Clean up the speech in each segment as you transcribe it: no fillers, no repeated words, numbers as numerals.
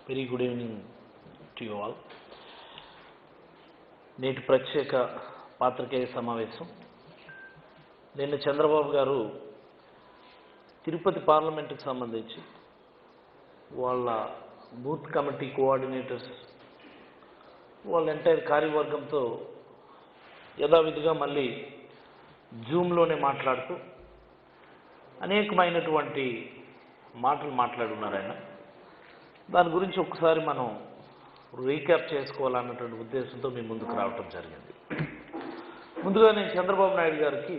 Very good evening to you all. నేటి ప్రత్యేక పాత్రికేయ సమావేశం. నిన్న చంద్రబాబు గారు తిరుపతి పార్లమెంటుకు సంబంధించి వాళ్ళ బూత్ కమిటీ కోఆర్డినేటర్స్ వాళ్ళ ఎంటైర్ కార్యవర్గంతో యథావిధిగా మళ్ళీ జూమ్లోనే మాట్లాడుతూ అనేకమైనటువంటి మాటలు మాట్లాడున్నారు ఆయన. దాని గురించి ఒకసారి మనం రీక్యాప్ చేసుకోవాలన్నటువంటి ఉద్దేశంతో మీ ముందుకు రావటం జరిగింది. ముందుగా నేను చంద్రబాబు నాయుడు గారికి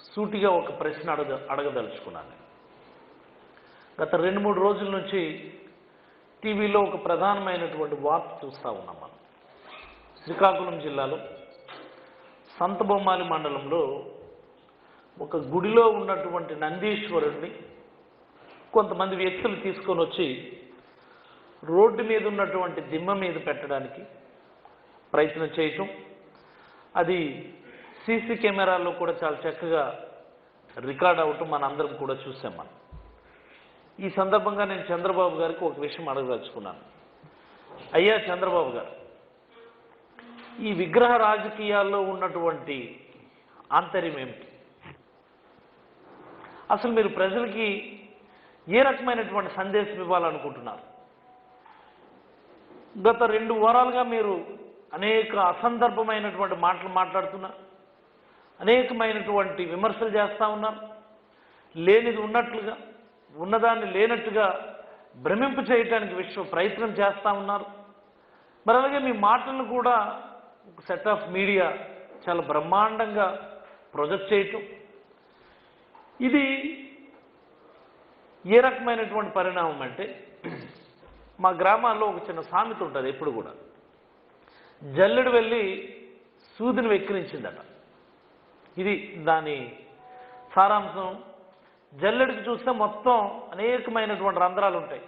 సూటిగా ఒక ప్రశ్న అడగదలుచుకున్నాను. గత 2-3 రోజుల నుంచి టీవీలో ఒక ప్రధానమైనటువంటి వార్త చూస్తూ ఉన్నాం మనం. శ్రీకాకుళం జిల్లాలో సంతబొమ్మాలి మండలంలో ఒక గుడిలో ఉన్నటువంటి నందీశ్వరుడిని కొంతమంది వ్యక్తులు తీసుకొని వచ్చి రోడ్డు మీద ఉన్నటువంటి దిమ్మ మీద పెట్టడానికి ప్రయత్నం చేయటం, అది సీసీ కెమెరాల్లో కూడా చాలా చక్కగా రికార్డ్ అవటం మనందరం కూడా చూసాం మనం. ఈ సందర్భంగా నేను చంద్రబాబు గారికి ఒక విషయం అడగదలుచుకున్నాను. అయ్యా చంద్రబాబు గారు, ఈ విగ్రహ రాజకీయాల్లో ఉన్నటువంటి ఆంతర్యం ఏమిటి? అసలు మీరు ప్రజలకి ఏ రకమైనటువంటి సందేశం ఇవ్వాలనుకుంటున్నారు? గత 2 వారాలుగా మీరు అనేక అసందర్భమైనటువంటి మాటలు మాట్లాడుతున్నారు, అనేకమైనటువంటి విమర్శలు చేస్తూ ఉన్నారు, లేనిది ఉన్నట్లుగా ఉన్నదాన్ని లేనట్టుగా భ్రమింపు చేయటానికి ప్రయత్నం చేస్తూ ఉన్నారు. మరి అలాగే మీ మాటలను కూడా ఒక సెట్ ఆఫ్ మీడియా చాలా బ్రహ్మాండంగా ప్రొజెక్ట్ చేయటం, ఇది ఏ రకమైనటువంటి పరిణామం అంటే, మా గ్రామాల్లో ఒక చిన్న సామెత ఉంటుంది ఎప్పుడు కూడా, జల్లెడు వెళ్ళి సూదిని వెక్కిరించిందట. ఇది దాని సారాంశం. జల్లెడికి చూస్తే మొత్తం అనేకమైనటువంటి రంధ్రాలు ఉంటాయి,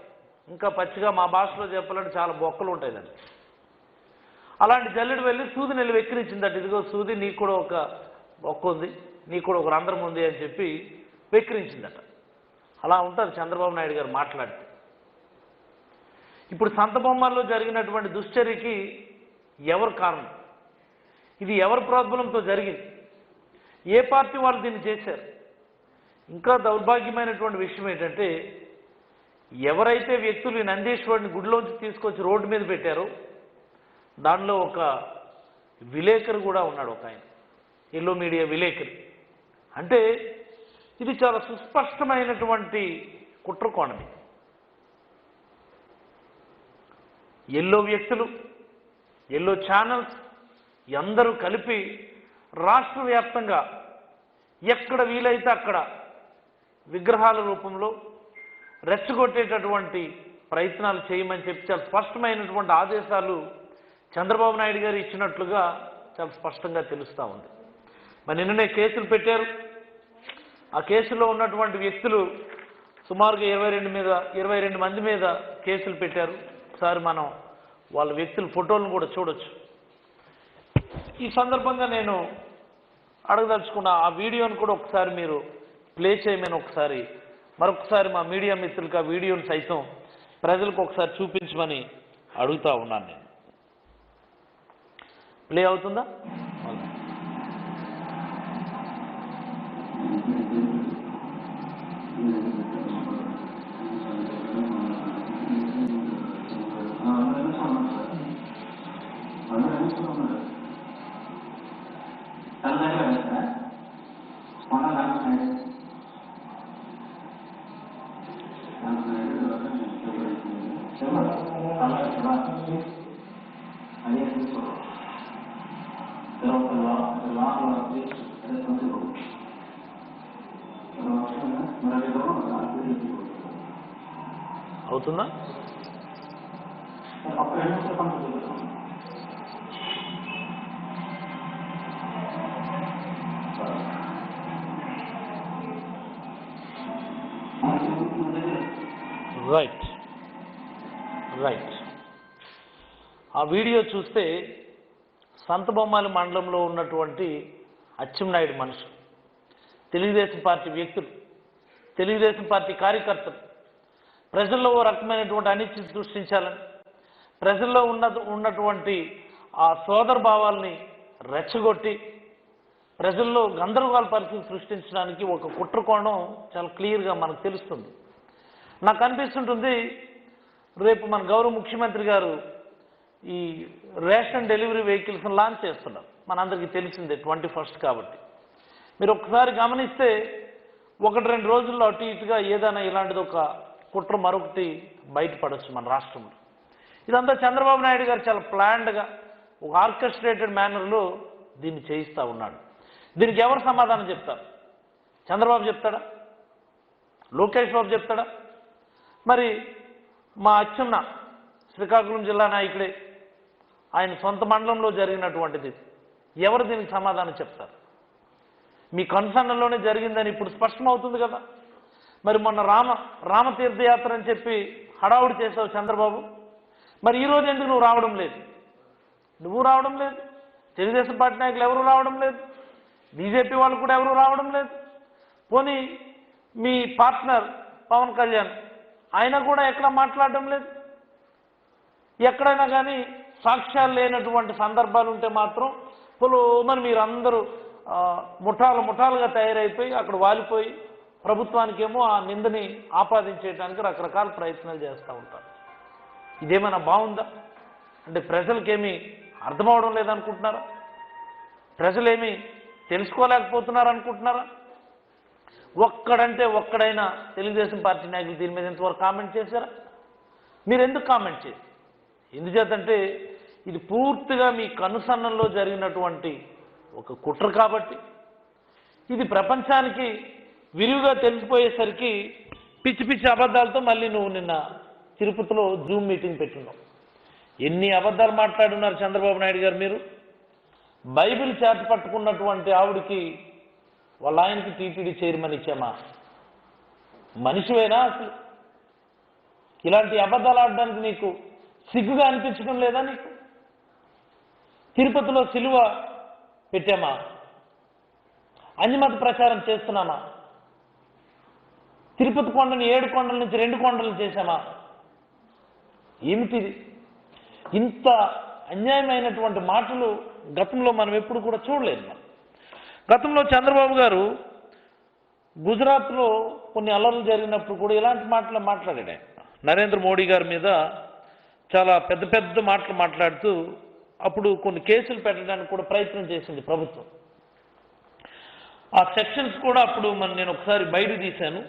ఇంకా పచ్చిగా మా భాషలో చెప్పాలంటే చాలా బొక్కలు ఉంటాయి దాన్ని. అలాంటి జల్లెడు వెళ్ళి సూదిని వెళ్ళి వెక్కిరించిందట. ఇదిగో సూది, నీకు కూడా ఒక బొక్క ఉంది, నీకు కూడా ఒక రంధ్రం ఉంది అని చెప్పి వెక్కిరించిందట. అలా ఉంటుంది చంద్రబాబు నాయుడు గారు మాట్లాడితే. ఇప్పుడు సంతబొమ్మల్లో జరిగినటువంటి దుశ్చర్యకి ఎవరు కారణం? ఇది ఎవరి ప్రోద్బలంతో జరిగింది? ఏ పార్టీ వాళ్ళు దీన్ని చేశారు? ఇంకా దౌర్భాగ్యమైనటువంటి విషయం ఏంటంటే, ఎవరైతే వ్యక్తులు ఈ నందీశ్వరుడిని గుడిలోంచి తీసుకొచ్చి రోడ్డు మీద పెట్టారో దానిలో ఒక విలేకరు కూడా ఉన్నాడు, ఒక ఆయన ఎల్లో మీడియా విలేకరు. అంటే ఇది చాలా సుస్పష్టమైనటువంటి కుట్రకోణం. ఎల్లో వ్యక్తులు, ఎల్లో ఛానల్స్ అందరూ కలిపి రాష్ట్ర వ్యాప్తంగా ఎక్కడ వీలైతే అక్కడ విగ్రహాల రూపంలో రెచ్చగొట్టేటటువంటి ప్రయత్నాలు చేయమని చెప్పి చాలా స్పష్టమైనటువంటి ఆదేశాలు చంద్రబాబు నాయుడు గారు ఇచ్చినట్లుగా చాలా స్పష్టంగా తెలుస్తూ ఉంది. మరి నిన్ననే కేసులు పెట్టారు. ఆ కేసులో ఉన్నటువంటి వ్యక్తులు సుమారుగా 22 మంది మీద కేసులు పెట్టారు. ఒకసారి మనం వాళ్ళ వ్యక్తుల ఫోటోలను కూడా చూడొచ్చు. ఈ సందర్భంగా నేను అడగదలుచుకున్న ఆ వీడియోను కూడా ఒకసారి మీరు ప్లే చేయమని మరొకసారి మా మీడియా మిత్రులకు ఆ వీడియోను సైతం ప్రజలకు ఒకసారి చూపించమని అడుగుతా ఉన్నాను. నేను ప్లే అవుతుందా? అవుతుందా? రైట్. ఆ వీడియో చూస్తే సంతబొమ్మాలి మండలంలో ఉన్నటువంటి అచ్చెన్నాయుడు మనుషులు, తెలుగుదేశం పార్టీ వ్యక్తులు, తెలుగుదేశం పార్టీ కార్యకర్తలు ప్రజల్లో ఓ రకమైనటువంటి అనిశ్చితి సృష్టించాలని, ప్రజల్లో ఉన్నటువంటి ఆ సోదర భావాల్ని రెచ్చగొట్టి ప్రజల్లో గందరగోళ పరిస్థితి సృష్టించడానికి ఒక కుట్ర కోణం చాలా క్లియర్గా మనకు తెలుస్తుంది. నాకు అనిపిస్తుంటుంది, రేపు మన గౌరవ ముఖ్యమంత్రి గారు ఈ రేషన్ డెలివరీ వెహికల్స్ని లాంచ్ చేస్తున్నారు. మనందరికీ తెలిసిందే 21st కాబట్టి. మీరు ఒక్కసారి గమనిస్తే 1-2 రోజుల్లో అటు ఇటుగా ఏదైనా ఇలాంటిది ఒక కుట్ర మరొకటి బయటపడవచ్చు మన రాష్ట్రంలో. ఇదంతా చంద్రబాబు నాయుడు గారు చాలా ప్లాన్డ్గా ఒక ఆర్కెస్ట్రేటెడ్ మేనర్లో దీన్ని చేయిస్తూ ఉన్నాడు. దీనికి ఎవరు సమాధానం చెప్తారు? చంద్రబాబు చెప్తాడా? లోకేష్ బాబు చెప్తాడా? మరి మా అచ్చెన్న శ్రీకాకుళం జిల్లా నాయకుడే, ఆయన సొంత మండలంలో జరిగినటువంటిది, ఎవరు దీనికి సమాధానం చెప్తారు? మీ కన్సర్న్లోనే జరిగిందని ఇప్పుడు స్పష్టమవుతుంది కదా. మరి మొన్న రామతీర్థయాత్ర అని చెప్పి హడావుడి చేసావు చంద్రబాబు. మరి ఈరోజు ఎందుకు నువ్వు రావడం లేదు? నువ్వు రావడం లేదు, తెలుగుదేశం పార్టీ నాయకులు ఎవరు రావడం లేదు, బీజేపీ వాళ్ళు కూడా ఎవరు రావడం లేదు. పోనీ మీ పార్ట్నర్ పవన్ కళ్యాణ్ ఆయన కూడా ఎక్కడ మాట్లాడడం లేదు. ఎక్కడైనా కానీ సాక్ష్యాలు లేనటువంటి సందర్భాలు ఉంటే మాత్రం పొలోమని మీరందరూ ముఠాలుగా తయారైపోయి అక్కడ వాలిపోయి ప్రభుత్వానికేమో ఆ నిందని ఆపాదించేయడానికి రకరకాల ప్రయత్నాలు చేస్తూ ఉంటారు. ఇదేమైనా బాగుందా? అంటే ప్రజలకేమీ అర్థమవడం లేదనుకుంటున్నారా? ప్రజలేమీ తెలుసుకోలేకపోతున్నారు అనుకుంటున్నారా? ఒక్కడైనా తెలుగుదేశం పార్టీ నాయకులు దీని మీద ఇంతవరకు కామెంట్ చేశారా? మీరు ఎందుకు కామెంట్ చేయరు? ఎందుచేతంటే ఇది పూర్తిగా మీ కనుసన్నల్లో జరిగినటువంటి ఒక కుట్ర కాబట్టి, ఇది ప్రపంచానికి విరివిగా తెలిసిపోయేసరికి పిచ్చి పిచ్చి అబద్ధాలతో మళ్ళీ నువ్వు నిన్న తిరుపతిలో జూమ్ మీటింగ్ పెట్టున్నావు. ఎన్ని అబద్ధాలు మాట్లాడున్నారు చంద్రబాబు నాయుడు గారు మీరు. బైబిల్ చేత పట్టుకున్నటువంటి ఆవిడికి వాళ్ళ ఆయనకి టీటీడీ చైర్మన్ ఇచ్చామా? మనిషివేనా అసలు? ఇలాంటి అబద్ధాలు ఆడడానికి నీకు సిగ్గుగా అనిపించడం లేదా నీకు? తిరుపతిలో సిలువ పెట్టామా? అన్యమత ప్రచారం చేస్తున్నామా? తిరుపతి కొండని 7 కొండల నుంచి 2 కొండలు చేశామా? ఏమిటిది? ఇంత అన్యాయమైనటువంటి మాటలు గతంలో మనం ఎప్పుడు కూడా చూడలేదు. గతంలో చంద్రబాబు గారు గుజరాత్లో కొన్ని అల్లర్లు జరిగినప్పుడు కూడా ఇలాంటి మాటలు మాట్లాడాడు. నరేంద్ర మోడీ గారి మీద చాలా పెద్ద పెద్ద మాటలు మాట్లాడుతూ అప్పుడు కొన్ని కేసులు పెట్టడానికి కూడా ప్రయత్నం చేసింది ప్రభుత్వం. ఆ సెక్షన్స్ కూడా అప్పుడు నేను ఒకసారి బయట తీశాను.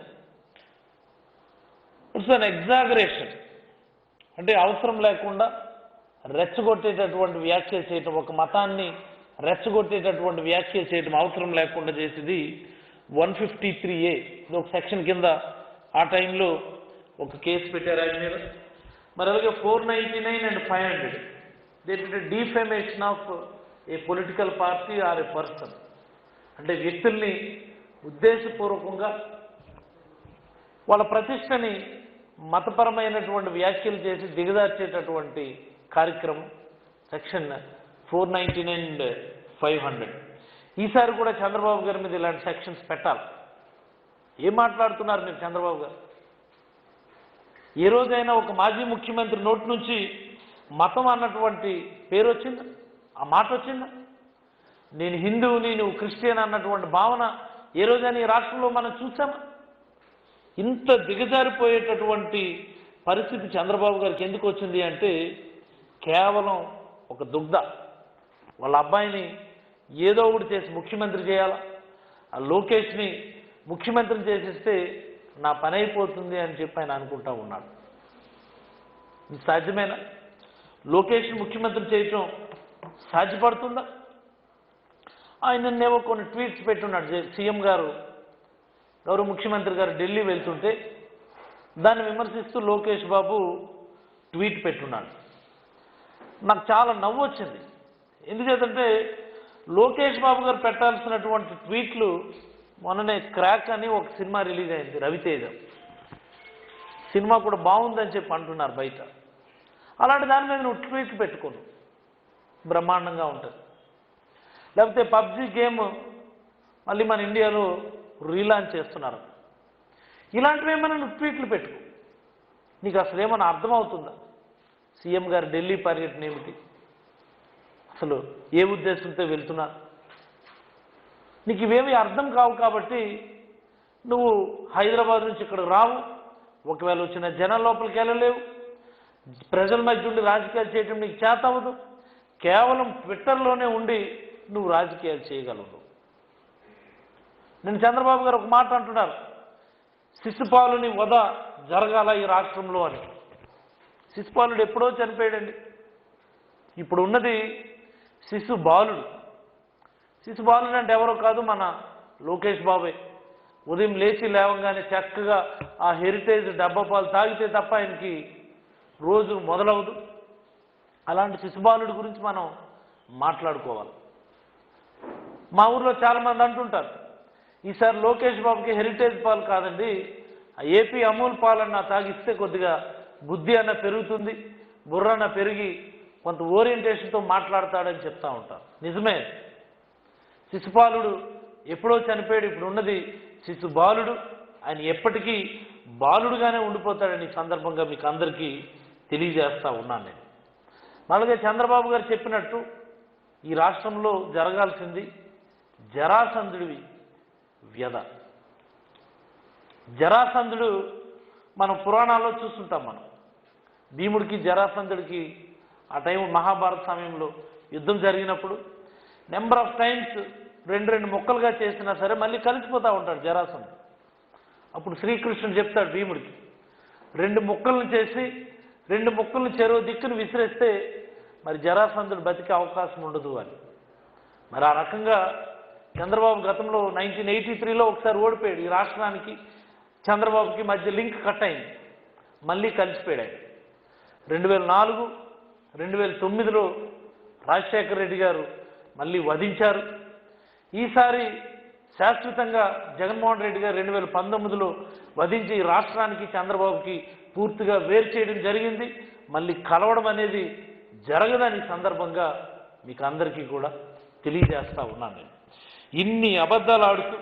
ఇట్స్ అన్ ఎగ్జాగరేషన్, అంటే అవసరం లేకుండా రెచ్చగొట్టేటటువంటి వ్యాఖ్యలు చేయటం, ఒక మతాన్ని రెచ్చగొట్టేటటువంటి వ్యాఖ్యలు చేయటం అవసరం లేకుండా చేసేది 153A ఇది ఒక సెక్షన్ కింద ఆ టైంలో ఒక కేసు పెట్టారు ఆయన మీద. మరి అలాగే 499 and 500 ఏంటంటే defamation of A political party or A person, అంటే వ్యక్తుల్ని ఉద్దేశపూర్వకంగా వాళ్ళ ప్రతిష్టని మతపరమైనటువంటి వ్యాఖ్యలు చేసి దిగజార్చేటటువంటి కార్యక్రమం సెక్షన్ 499 and 500. ఈసారి కూడా చంద్రబాబు గారి మీద ఇలాంటి సెక్షన్స్ పెట్టాలి. ఏం మాట్లాడుతున్నారు మీరు చంద్రబాబు గారు? ఏ రోజైనా ఒక మాజీ ముఖ్యమంత్రి నోటి నుంచి మతం అన్నటువంటి పేరు వచ్చిందా? ఆ మాట వచ్చిందా? నేను హిందువుని, నువ్వు క్రిస్టియన్ అన్నటువంటి భావన ఏ రోజైనా ఈ రాష్ట్రంలో మనం చూసామా? ఇంత దిగజారిపోయేటటువంటి పరిస్థితి చంద్రబాబు గారికి ఎందుకు వచ్చింది అంటే కేవలం ఒక దుగ్ధ వాళ్ళ అబ్బాయిని ఏదో ఒకటి చేసి ముఖ్యమంత్రి చేయాలా, ఆ లోకేష్ని ముఖ్యమంత్రిని చేసేస్తే నా పని అయిపోతుంది అని చెప్పి ఆయన అనుకుంటా ఉన్నాడు. ఇది సాధ్యమేనా? లోకేష్ని ముఖ్యమంత్రి చేయటం సాధ్యపడుతుందా? ఆయన నిన్నేవో కొన్ని ట్వీట్స్ పెట్టున్నాడు. సీఎం గారు, గౌరవ ముఖ్యమంత్రి గారు ఢిల్లీ వెళ్తుంటే దాన్ని విమర్శిస్తూ లోకేష్ బాబు ట్వీట్ పెట్టున్నాడు. నాకు చాలా నవ్వు వచ్చింది. ఎందుచేతంటే లోకేష్ బాబు గారు పెట్టాల్సినటువంటి ట్వీట్లు, మొన్ననే క్రాక్ అని ఒక సినిమా రిలీజ్ అయింది, రవితేజ సినిమా కూడా బాగుందని చెప్పి అంటున్నారు బయట. అలాంటి దాని మీద నువ్వు ట్వీట్లు పెట్టుకోను, బ్రహ్మాండంగా ఉంటుంది. లేకపోతే పబ్జీ గేమ్ మళ్ళీ మన ఇండియాలో రీలాంచ్ చేస్తున్నారు, ఇలాంటివి ఏమైనా నువ్వు ట్వీట్లు పెట్టుకో. నీకు అసలు ఏమన్నా అర్థమవుతుందా? సీఎం గారు ఢిల్లీ పర్యటన ఏమిటి, అసలు ఏ ఉద్దేశంతో వెళ్తున్నారు? నీకు ఇవేమీ అర్థం కావు కాబట్టి నువ్వు హైదరాబాద్ నుంచి ఇక్కడికి రావు. ఒకవేళ వచ్చిన జనం లోపలికి వెళ్ళలేవు. ప్రజల మధ్య ఉండి రాజకీయాలు చేయటం నీకు చేత అవ్వదు. కేవలం ట్విట్టర్లోనే ఉండి నువ్వు రాజకీయాలు చేయగలవు. నేను చంద్రబాబు గారు ఒక మాట అంటున్నారు, శిశుపాలుని వధ జరగాల ఈ రాష్ట్రంలో అని. శిశుపాలుడు ఎప్పుడో చనిపోయాడండి. ఇప్పుడు ఉన్నది శిశుబాలుడు. శిశుబాలుడు అంటే ఎవరో కాదు, మన లోకేష్ బాబే. ఉదయం లేచి లేవగానే చక్కగా ఆ హెరిటేజ్ డబ్బా పాలు తాగితే తప్ప ఆయనకి రోజు మొదలవదు. అలాంటి శిశుబాలుడి గురించి మనం మాట్లాడుకోవాలి. మా ఊర్లో చాలామంది అంటుంటారు, ఈసారి లోకేష్ బాబుకి హెరిటేజ్ పాలు కాదండి, ఏపీ అమూల్ పాలన్న తాగిస్తే కొద్దిగా బుద్ధి అన్న పెరుగుతుంది, బుర్ర అన్న పెరిగి కొంత ఓరియంటేషన్తో మాట్లాడతాడని చెప్తా ఉంటారు. నిజమే, శిశుపాలుడు ఎప్పుడో చనిపోయాడు. ఇప్పుడు ఉన్నది శిశుబాలుడు. ఆయన ఎప్పటికీ బాలుడుగానే ఉండిపోతాడని సందర్భంగా మీకు అందరికీ తెలియజేస్తా ఉన్నాను నేను. అలాగే చంద్రబాబు గారు చెప్పినట్టు ఈ రాష్ట్రంలో జరగాల్సింది జరాసంధుడివి వ్యధ. జరాసంధుడు మనం పురాణాల్లో చూస్తుంటాం. మనం భీముడికి జరాసంధుడికి ఆ టైం మహాభారత సమయంలో యుద్ధం జరిగినప్పుడు నెంబర్ ఆఫ్ టైమ్స్ రెండు ముక్కలుగా చేసినా సరే మళ్ళీ కలిసిపోతూ ఉంటాడు జరాసంధుడు. అప్పుడు శ్రీకృష్ణుడు చెప్తాడు భీముడికి, 2 ముక్కలను చేసి 2 ముక్కలను చెరో దిక్కును విసిరేస్తే మరి జరాసంధుడు బతికే అవకాశం ఉండదు అని. మరి ఆ రకంగా చంద్రబాబు గతంలో 1983లో ఒకసారి ఓడిపోయాడు. ఈ రాష్ట్రానికి చంద్రబాబుకి మధ్య లింక్ కట్ అయింది, మళ్ళీ కలిసిపోయాడు ఆయన. 2004, 2009లో రాజశేఖర రెడ్డి గారు మళ్ళీ వధించారు. ఈసారి శాశ్వతంగా జగన్మోహన్ రెడ్డి గారు 2019లో వధించి రాష్ట్రానికి చంద్రబాబుకి పూర్తిగా వేరు చేయడం జరిగింది. మళ్ళీ కలవడం అనేది జరగదని సందర్భంగా మీకు అందరికీ కూడా తెలియజేస్తా ఉన్నాను నేను. ఇన్ని అబద్ధాలు ఆడుతూ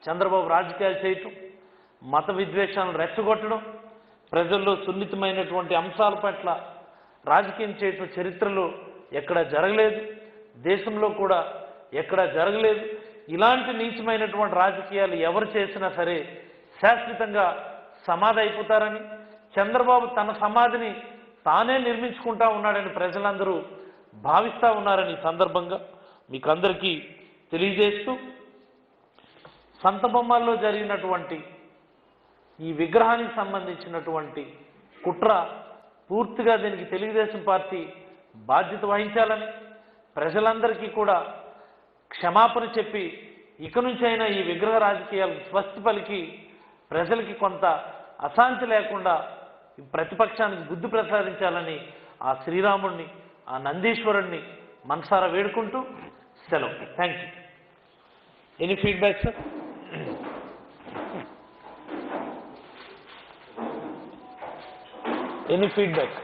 చంద్రబాబు రాజకీయాలు చేయటం, మత విద్వేషాలను రెచ్చగొట్టడం, ప్రజల్లో సున్నితమైనటువంటి అంశాల పట్ల రాజకీయం చేయటం చరిత్రలో ఎక్కడా జరగలేదు, దేశంలో కూడా ఎక్కడా జరగలేదు. ఇలాంటి నీచమైనటువంటి రాజకీయాలు ఎవరు చేసినా సరే శాశ్వతంగా సమాధి అయిపోతారని, చంద్రబాబు తన సమాధిని తానే నిర్మించుకుంటా ఉన్నాడని ప్రజలందరూ భావిస్తూ ఉన్నారని సందర్భంగా మీకు అందరికీ తెలియజేస్తూ, సంతబొమ్మల్లో జరిగినటువంటి ఈ విగ్రహానికి సంబంధించినటువంటి కుట్ర పూర్తిగా దీనికి తెలుగుదేశం పార్టీ బాధ్యత వహించాలని, ప్రజలందరికీ కూడా క్షమాపణ చెప్పి ఇక నుంచైనా ఈ విగ్రహ రాజకీయాలకు స్వస్తి పలికి ప్రజలకి కొంత అశాంతి లేకుండా ప్రతిపక్షానికి బుద్ధి ప్రసాదించాలని ఆ శ్రీరాముడిని, ఆ నందీశ్వరుణ్ణి మనసారా వేడుకుంటూ సెలవు. Thank you. Any feedback sir? Any feedback?